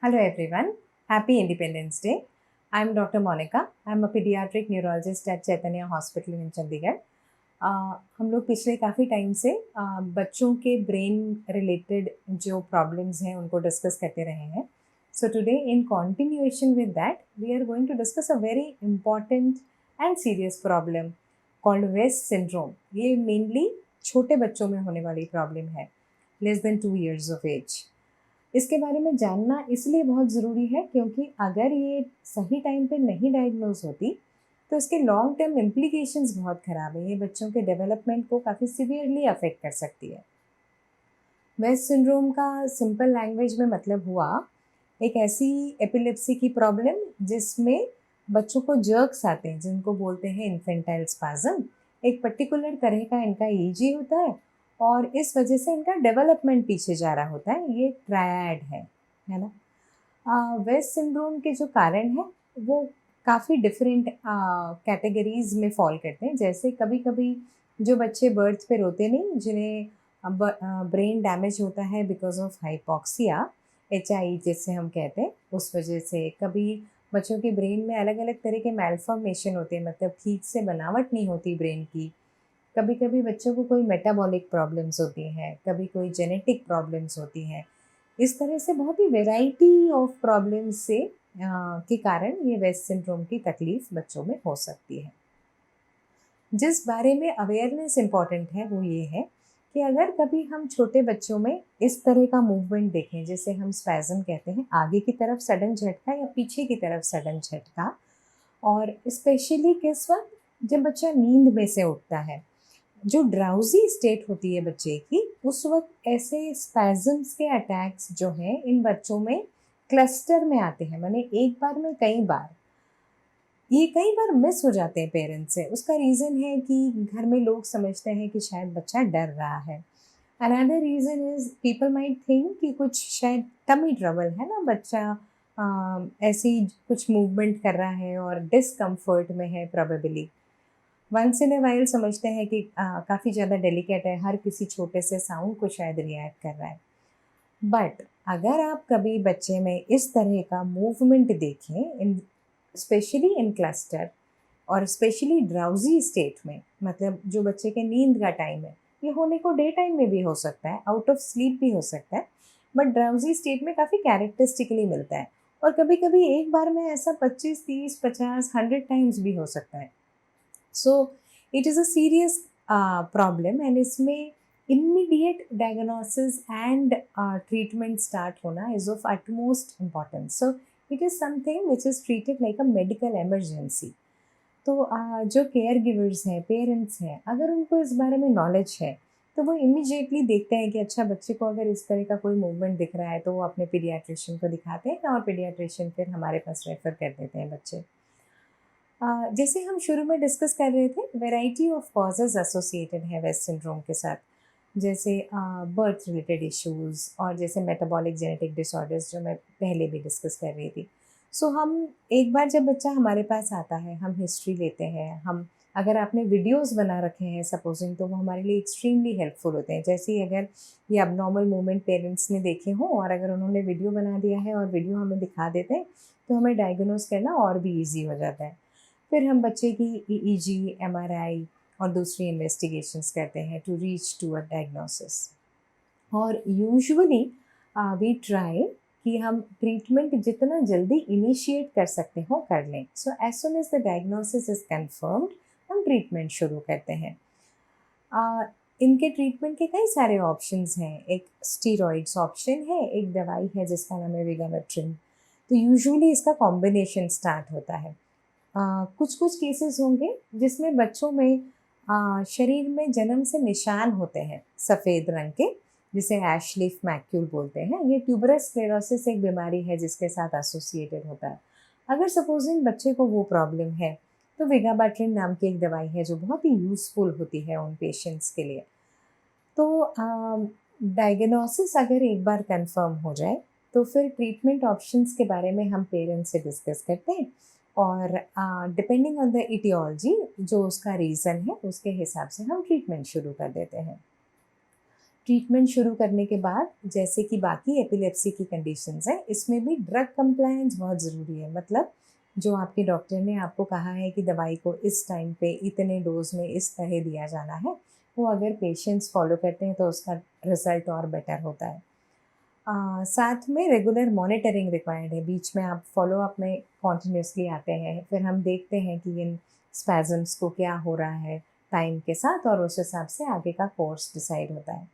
Hello everyone, happy Independence Day. I'm Dr. Monica. I'm a pediatric neurologist at Chaitanya Hospital in Chandigarh. हम लोग पिछले काफ़ी time से बच्चों के ब्रेन रिलेटेड जो प्रॉब्लम्स हैं उनको डिस्कस करते रहे हैं. So today in continuation with that, we are going to discuss a very important and serious problem called West syndrome. ये मेनली छोटे बच्चों में होने वाली प्रॉब्लम है, less than 2 years of age. इसके बारे में जानना इसलिए बहुत ज़रूरी है क्योंकि अगर ये सही टाइम पे नहीं डायग्नोज होती तो इसके लॉन्ग टर्म इम्प्लीकेशंस बहुत ख़राब है. ये बच्चों के डेवलपमेंट को काफ़ी सीवियरली अफेक्ट कर सकती है. वेस्ट सिंड्रोम का सिंपल लैंग्वेज में मतलब हुआ एक ऐसी एपिलेप्सी की प्रॉब्लम जिसमें बच्चों को जर्क्स आते हैं जिनको बोलते हैं इन्फेंटाइल स्पाज्म. एक पर्टिकुलर तरह का इनका ईजी होता है और इस वजह से इनका डेवलपमेंट पीछे जा रहा होता है. ये ट्रायड है ना. वेस्ट सिंड्रोम के जो कारण हैं वो काफ़ी डिफरेंट कैटेगरीज में फॉल करते हैं. जैसे कभी कभी जो बच्चे बर्थ पे रोते नहीं, जिन्हें ब्रेन डैमेज होता है बिकॉज ऑफ हाइपोक्सिया, HI जिसे हम कहते हैं, उस वजह से कभी बच्चों के ब्रेन में अलग अलग तरह के मैलफॉर्मेशन होते हैं, मतलब ठीक से बनावट नहीं होती ब्रेन की. कभी कभी बच्चों को कोई मेटाबॉलिक प्रॉब्लम्स होती हैं, कभी कोई जेनेटिक प्रॉब्लम्स होती हैं. इस तरह से बहुत ही वैरायटी ऑफ प्रॉब्लम्स से के कारण ये वेस्ट सिंड्रोम की तकलीफ बच्चों में हो सकती है. जिस बारे में अवेयरनेस इम्पॉर्टेंट है वो ये है कि अगर कभी हम छोटे बच्चों में इस तरह का मूवमेंट देखें, जिसे हम स्पैज़म कहते हैं, आगे की तरफ सडन झटका या पीछे की तरफ सडन झटका, और स्पेशली किस वक्त, जब बच्चा नींद में से उठता है, जो ड्राउजी स्टेट होती है बच्चे की, उस वक्त ऐसे स्पैज़म्स के अटैक्स जो हैं इन बच्चों में क्लस्टर में आते हैं. माने एक बार में कई बार, ये कई बार मिस हो जाते हैं पेरेंट्स से. उसका रीज़न है कि घर में लोग समझते हैं कि शायद बच्चा डर रहा है. Another reason is people might think कि कुछ शायद टमी ट्रबल है ना, बच्चा ऐसे ही कुछ मूवमेंट कर रहा है और डिस्कम्फर्ट में है probably. Once in a while समझते हैं कि काफ़ी ज़्यादा डेलिकेट है, हर किसी छोटे से साउंड को शायद रिएक्ट कर रहा है. बट अगर आप कभी बच्चे में इस तरह का मूवमेंट देखें, इन स्पेशली इन क्लस्टर और स्पेशली ड्राउजी स्टेट में, मतलब जो बच्चे के नींद का टाइम है, ये होने को डे टाइम में भी हो सकता है, आउट ऑफ स्लीप भी हो सकता है, बट ड्राउजी स्टेट में काफ़ी कैरेक्टरिस्टिकली मिलता है. और कभी कभी एक बार में ऐसा 25, 30, 50, 100 टाइम्स भी हो सकता है. So it is a serious problem and इसमें immediate diagnosis and treatment start होना is of utmost importance. So it is something which is treated like a medical emergency. तो जो केयर गिवर्स हैं, पेरेंट्स हैं, अगर उनको इस बारे में नॉलेज है तो वो इमीडिएटली देखते हैं कि अच्छा, बच्चे को अगर इस तरह का कोई मूवमेंट दिख रहा है तो वो अपने पीडियाट्रिशियन को दिखाते हैं और पीडियाट्रिशियन फिर हमारे पास रेफ़र कर देते हैं बच्चे. जैसे हम शुरू में डिस्कस कर रहे थे, वैरायटी ऑफ कॉजेज़ एसोसिएटेड है वेस्ट सिंड्रोम के साथ. जैसे बर्थ रिलेटेड इश्यूज़ और जैसे मेटाबॉलिक जेनेटिक डिसऑर्डर्स जो मैं पहले भी डिस्कस कर रही थी. सो हम एक बार जब बच्चा हमारे पास आता है, हम हिस्ट्री लेते हैं. हम अगर आपने वीडियोज़ बना रखे हैं सपोज़िंग, तो वो हमारे लिए एक्सट्रीमली हेल्पफुल होते हैं. जैसे ही अगर ये अबनॉर्मल मूवमेंट पेरेंट्स ने देखे हों और अगर उन्होंने वीडियो बना दिया है और वीडियो हमें दिखा देते हैं, तो हमें डायग्नोज़ करना और भी ईज़ी हो जाता है. फिर हम बच्चे की EEG, MRI और दूसरी इन्वेस्टिगेशंस करते हैं to reach to a diagnosis. और यूजुअली वी ट्राई कि हम ट्रीटमेंट जितना जल्दी इनिशिएट कर सकते हो कर लें. So as soon as the diagnosis is confirmed, हम ट्रीटमेंट शुरू करते हैं. इनके ट्रीटमेंट के कई सारे ऑप्शंस हैं. एक स्टीरॉइड्स ऑप्शन है, एक दवाई है जिसका नाम है विगामेट्रिन. तो यूजुअली इसका कॉम्बिनेशन स्टार्ट होता है. कुछ कुछ केसेस होंगे जिसमें बच्चों में शरीर में जन्म से निशान होते हैं सफ़ेद रंग के, जिसे ऐश लीफ मैक्यूल बोलते हैं. ये ट्यूबरस स्क्लेरोसिस एक बीमारी है जिसके साथ एसोसिएटेड होता है. अगर सपोजिंग बच्चे को वो प्रॉब्लम है तो विगाबाट्रिन नाम की एक दवाई है जो बहुत ही यूज़फुल होती है उन पेशेंट्स के लिए. तो डायग्नोसिस अगर एक बार कंफर्म हो जाए तो फिर ट्रीटमेंट ऑप्शंस के बारे में हम पेरेंट्स से डिस्कस करते हैं और डिपेंडिंग ऑन द इटियोलॉजी, जो उसका रीज़न है, उसके हिसाब से हम ट्रीटमेंट शुरू कर देते हैं. ट्रीटमेंट शुरू करने के बाद जैसे कि बाकी एपिलेप्सी की कंडीशंस हैं, इसमें भी ड्रग कंप्लायंस बहुत ज़रूरी है। मतलब जो आपके डॉक्टर ने आपको कहा है कि दवाई को इस टाइम पे इतने डोज में इस तरह दिया जाना है, वो अगर पेशेंट्स फॉलो करते हैं तो उसका रिजल्ट और बेटर होता है। साथ में रेगुलर मॉनिटरिंग रिक्वायर्ड है। बीच में आप फॉलो अप में कॉन्टिन्यूसली आते हैं, फिर हम देखते हैं कि इन स्पैज़म्स को क्या हो रहा है टाइम के साथ, और उस हिसाब से आगे का कोर्स डिसाइड होता है।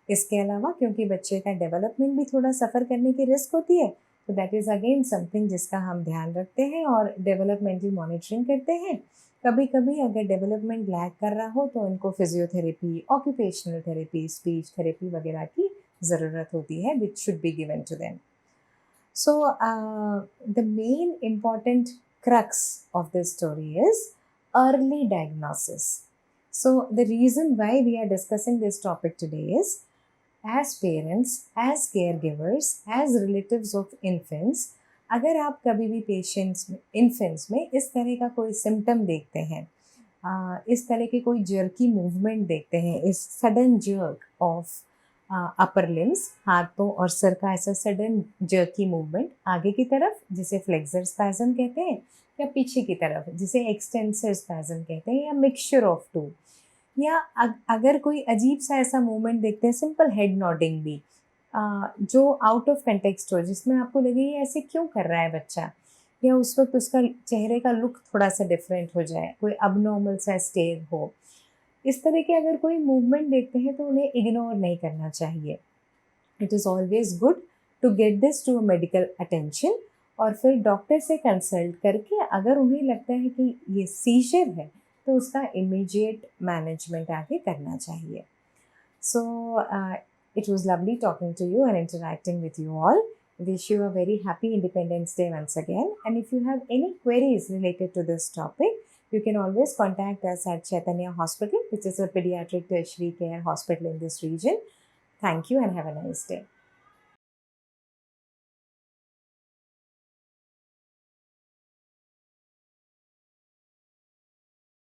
इसके अलावा क्योंकि बच्चे का डेवलपमेंट भी थोड़ा सफ़र करने की रिस्क होती है, तो दैट इज़ अगेन समथिंग जिसका हम ध्यान रखते हैं और डेवलपमेंटल मॉनिटरिंग करते हैं। कभी कभी अगर डेवलपमेंट लैग कर रहा हो तो उनको physiotherapy, occupational therapy, speech therapy वगैरह की ज़रूरत होती है, which should be given to them. So, the main important crux of this story is early diagnosis. So, the reason why we are discussing this topic today is as parents, as caregivers, as relatives of infants, अगर आप कभी भी patients में, infants में इस तरह का कोई सिम्टम देखते हैं, इस तरह की कोई जर्की मूवमेंट देखते हैं, इस sudden jerk of upper limbs, हाथों और सर का ऐसा सडन जर्की मूवमेंट आगे की तरफ जिसे फ्लेक्सर स्पैज़म कहते हैं, या पीछे की तरफ जिसे एक्सटेंसर स्पैज़म कहते हैं, या मिक्सचर ऑफ टू, या अगर कोई अजीब सा ऐसा मूवमेंट देखते हैं, सिंपल हेड नॉडिंग भी, जो आउट ऑफ कंटेक्स्ट हो, जिसमें आपको लगे ये ऐसे क्यों कर रहा है बच्चा, या उस वक्त उसका चेहरे का लुक थोड़ा सा डिफरेंट हो जाए, कोई अबनॉर्मल सा स्टेयर हो, इस तरह के अगर कोई मूवमेंट देखते हैं तो उन्हें इग्नोर नहीं करना चाहिए। It is always good to get this to medical attention, और फिर डॉक्टर से कंसल्ट करके अगर उन्हें लगता है कि ये सीजर है तो उसका इमीडिएट मैनेजमेंट आगे करना चाहिए। सो it was lovely talking to you and interacting with you all. Wish you a very happy Independence Day once again. And if you have any queries related to this topic, you can always contact us at Chaitanya Hospital, which is a pediatric tertiary care hospital in this region. Thank you and have a nice day.